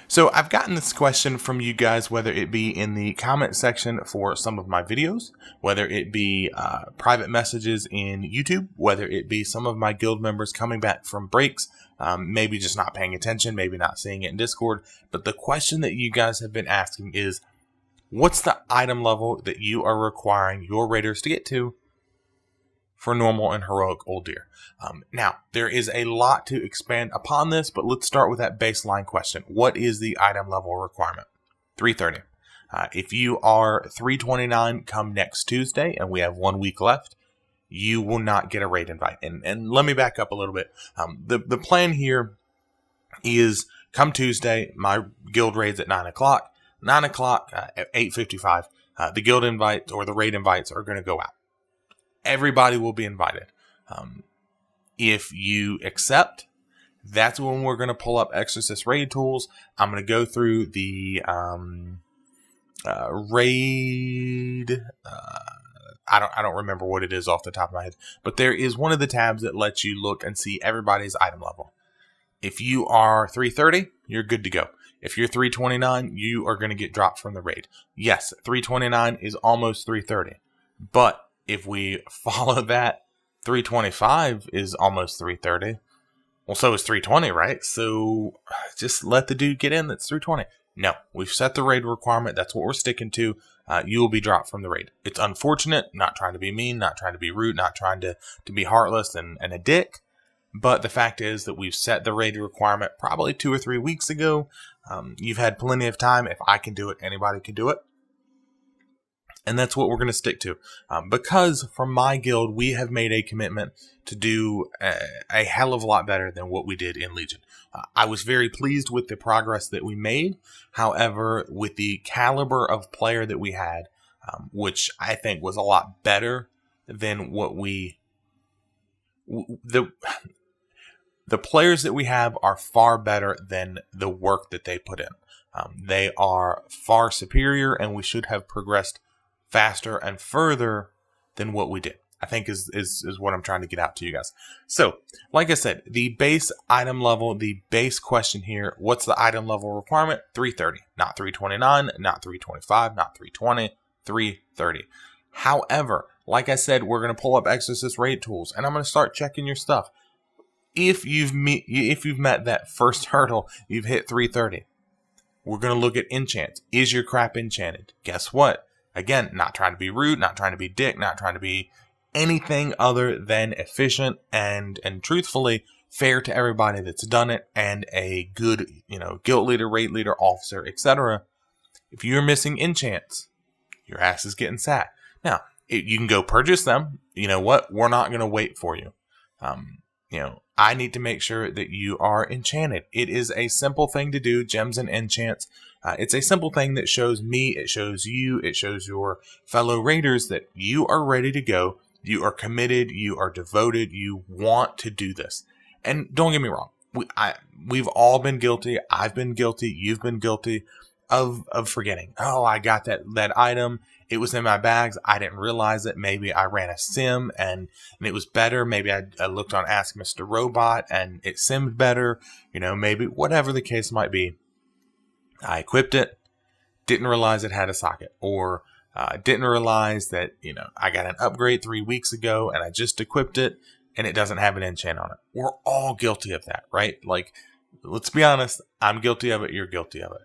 So I've gotten this question from you guys, whether it be in the comment section for some of my videos, whether it be private messages in YouTube, whether it be some of my guild members coming back from breaks, maybe just not paying attention, maybe not seeing it in Discord. But the question that you guys have been asking is, what's the item level that you are requiring your raiders to get to for normal and heroic Uldir? Now, there is a lot to expand upon this, but let's start with that baseline question. What is the item level requirement? 330. If you are 329 come next Tuesday, and we have 1 week left, you will not get a raid invite. And let me back up a little bit. The plan here is come Tuesday, my guild raid's at 9 o'clock. 9 o'clock at 8:55, the guild invites or the raid invites are going to go out. Everybody will be invited. If you accept, that's when we're going to pull up Exorcist raid tools. I'm going to go through the raid. I don't remember what it is off the top of my head, but there is one of the tabs that lets you look and see everybody's item level. If you are 330, you're good to go. If you're 329, you are going to get dropped from the raid. Yes, 329 is almost 330, but if we follow that, 325 is almost 330. Well, so is 320, right? So just let the dude get in that's 320. No, we've set the raid requirement. That's what we're sticking to. You will be dropped from the raid. It's unfortunate, not trying to be mean, not trying to be rude, not trying to be heartless and a dick. But the fact is that we've set the raid requirement probably 2 or 3 weeks ago. You've had plenty of time. If I can do it, anybody can do it. And that's what we're going to stick to. Because from my guild, we have made a commitment to do a hell of a lot better than what we did in Legion. I was very pleased with the progress that we made. However, with the caliber of player that we had, which I think was a lot better than what the players that we have are far better than the work that they put in. They are far superior, and we should have progressed faster and further than what we did, I think is what I'm trying to get out to you guys. So, like I said, the base item level, the base question here, what's the item level requirement? 330, not 329, not 325, not 320, 330. However, like I said, we're going to pull up Exorcist raid tools, and I'm going to start checking your stuff. If you've met that first hurdle, you've hit 330. We're going to look at enchants. Is your crap enchanted? Guess what? Again, not trying to be rude, not trying to be dick, not trying to be anything other than efficient and truthfully fair to everybody that's done it, and a good, guild leader, raid leader, officer, etc. If you're missing enchants, your ass is getting sat. Now, you can go purchase them. You know what? We're not going to wait for you. I need to make sure that you are enchanted. It is a simple thing to do, gems and enchants. It's a simple thing that shows me, it shows you, it shows your fellow raiders that you are ready to go. You are committed, you are devoted, you want to do this. And don't get me wrong, we've all been guilty. I've been guilty. You've been guilty of forgetting. Oh, I got that item. It was in my bags. I didn't realize it. Maybe I ran a sim and it was better. Maybe I looked on Ask Mr. Robot and it simmed better. Maybe whatever the case might be. I equipped it, didn't realize it had a socket, or didn't realize that, I got an upgrade 3 weeks ago and I just equipped it and it doesn't have an enchant on it. We're all guilty of that, right? Like, let's be honest. I'm guilty of it. You're guilty of it.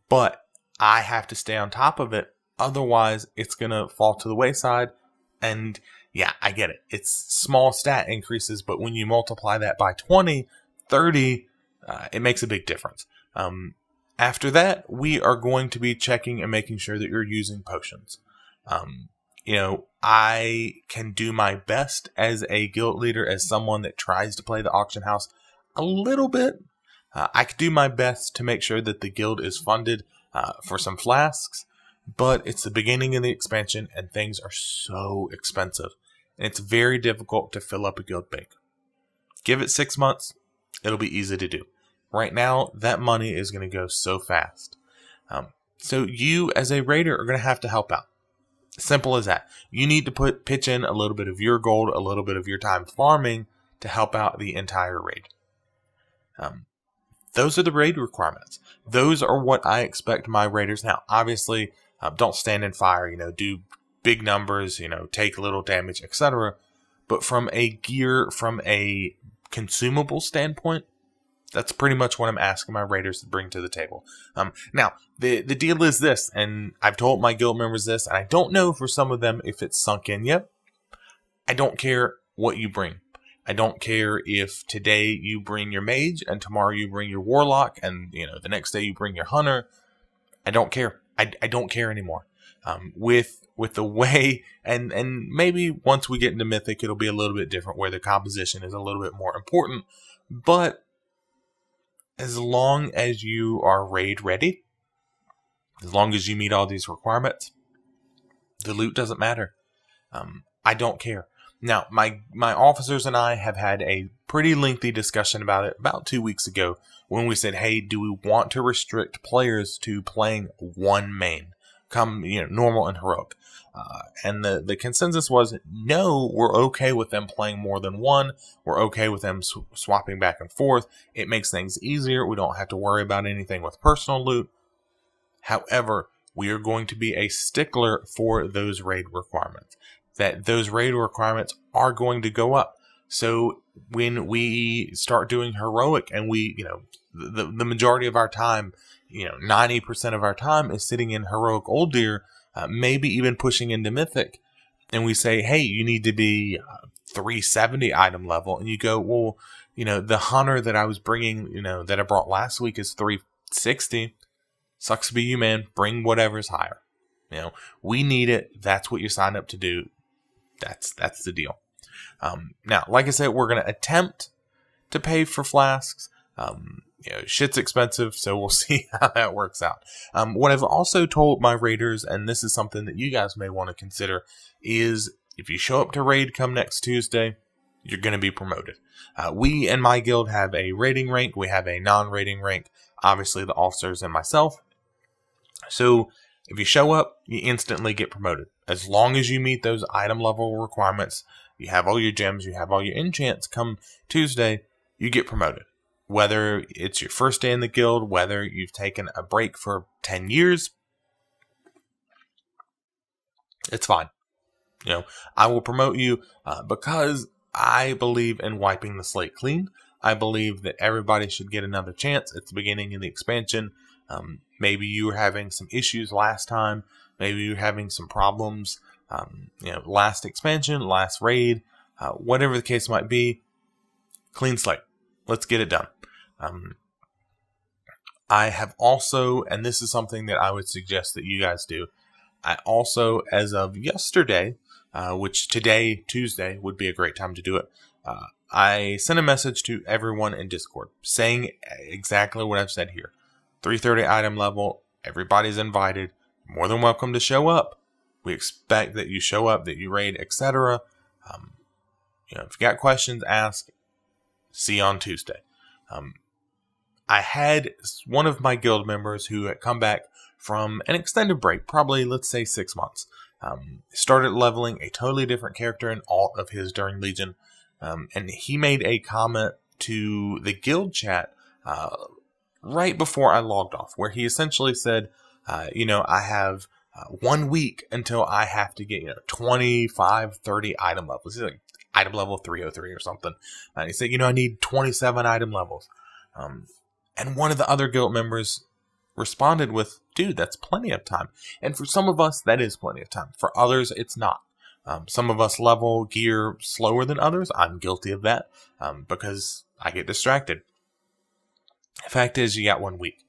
But I have to stay on top of it. Otherwise, it's going to fall to the wayside. And yeah, I get it. It's small stat increases, but when you multiply that by 20, 30, it makes a big difference. After that, we are going to be checking and making sure that you're using potions. I can do my best as a guild leader, as someone that tries to play the auction house a little bit. I could do my best to make sure that the guild is funded for some flasks, but it's the beginning of the expansion and things are so expensive. And it's very difficult to fill up a guild bank. Give it 6 months, it'll be easy to do. Right now, that money is going to go so fast. So you, as a raider, are going to have to help out. Simple as that. You need to pitch in a little bit of your gold, a little bit of your time farming to help out the entire raid. those are the raid requirements. Those are what I expect my raiders. Now, obviously, don't stand in fire, do big numbers, take little damage, etc. But from a gear, from a consumable standpoint, that's pretty much what I'm asking my raiders to bring to the table. Now, the deal is this, and I've told my guild members this, and I don't know for some of them if it's sunk in yet. I don't care what you bring. I don't care if today you bring your mage and tomorrow you bring your warlock and the next day you bring your hunter. I don't care. I don't care anymore. With the way and maybe once we get into Mythic it'll be a little bit different where the composition is a little bit more important. But as long as you are raid ready, as long as you meet all these requirements, the loot doesn't matter. I don't care. Now, my officers and I have had a pretty lengthy discussion about it about 2 weeks ago when we said, hey, do we want to restrict players to playing one main, normal and heroic? And the consensus was, no, we're okay with them playing more than one. We're okay with them swapping back and forth. It makes things easier. We don't have to worry about anything with personal loot. However, we are going to be a stickler for those raid requirements. That those raid requirements are going to go up. So when we start doing heroic and we, the majority of our time, 90% of our time is sitting in heroic Uldir, maybe even pushing into Mythic, and we say, hey, you need to be 370 item level, and you go, well, the hunter that I was bringing, that I brought last week is 360. Sucks to be you, man. Bring whatever's higher. We need it. That's what you signed up to do. That's the deal. Now, like I said, we're going to attempt to pay for flasks. Shit's expensive, so we'll see how that works out. What I've also told my raiders, and this is something that you guys may want to consider, is if you show up to raid come next Tuesday, you're going to be promoted. We and my guild have a rating rank. We have a non-rating rank. Obviously, the officers and myself. So if you show up, you instantly get promoted. As long as you meet those item level requirements, you have all your gems, you have all your enchants, come Tuesday, you get promoted. Whether it's your first day in the guild, whether you've taken a break for 10 years, it's fine. I will promote you because I believe in wiping the slate clean. I believe that everybody should get another chance at the beginning of the expansion. Maybe you were having some issues last time. Maybe you're having some problems, last expansion, last raid, whatever the case might be. Clean slate. Let's get it done. I have also, and this is something that I would suggest that you guys do, I also, as of yesterday, which today, Tuesday, would be a great time to do it, I sent a message to everyone in Discord saying exactly what I've said here. 330 item level, everybody's invited, more than welcome to show up. We expect that you show up, that you raid, etc. If you got questions, ask. See you on Tuesday. I had one of my guild members who had come back from an extended break, probably, let's say, 6 months. Started leveling a totally different character in alt of his during Legion. And he made a comment to the guild chat right before I logged off, where he essentially said, I have 1 week until I have to get 25, 30 item levels. He's like item level 303 or something. And he said, I need 27 item levels. And one of the other guild members responded with, dude, that's plenty of time. And for some of us, that is plenty of time. For others, it's not. Some of us level gear slower than others. I'm guilty of that because I get distracted. The fact is, you got 1 week.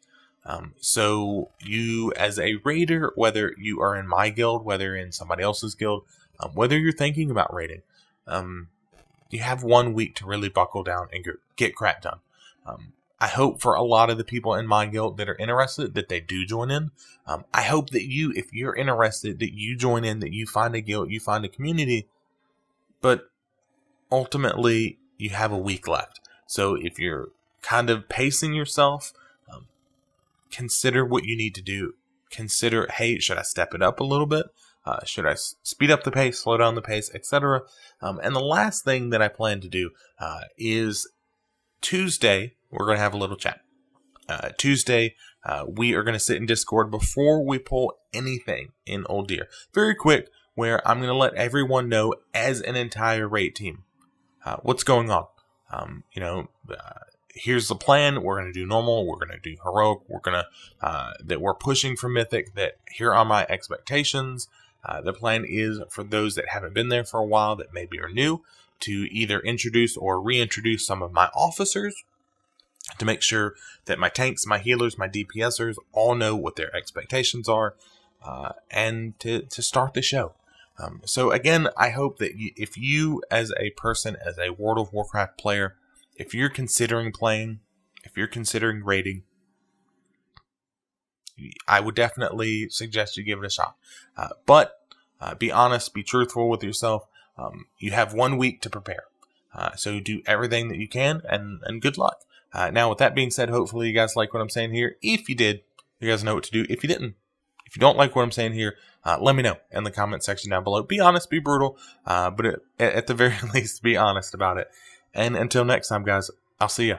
So you, as a raider, whether you are in my guild, whether in somebody else's guild, whether you're thinking about raiding, you have 1 week to really buckle down and get crap done. I hope for a lot of the people in my guild that are interested that they do join in. I hope that you, if you're interested, that you join in, that you find a guild, you find a community. But ultimately, you have a week left. So if you're kind of pacing yourself, consider what you need to do. Consider, hey, should I step it up a little bit? Should I speed up the pace, slow down the pace, etc.? And the last thing that I plan to do is Tuesday, we're going to have a little chat. Tuesday, we are going to sit in Discord before we pull anything in Uldir. Very quick, where I'm going to let everyone know as an entire raid team what's going on. Here's the plan. We're going to do normal. We're going to do heroic. We're going to that we're pushing for mythic. That here are my expectations. The plan is for those that haven't been there for a while, that maybe are new, to either introduce or reintroduce some of my officers, to make sure that my tanks, my healers, my DPSers all know what their expectations are, and to start the show. So again, I hope that if you as a person, as a World of Warcraft player, if you're considering playing, if you're considering raiding, I would definitely suggest you give it a shot. But be honest, be truthful with yourself. You have 1 week to prepare. So do everything that you can, and good luck. Now, with that being said, hopefully you guys like what I'm saying here. If you did, you guys know what to do. If you didn't, if you don't like what I'm saying here, let me know in the comment section down below. Be honest, be brutal, but at the very least, be honest about it. And until next time, guys, I'll see ya.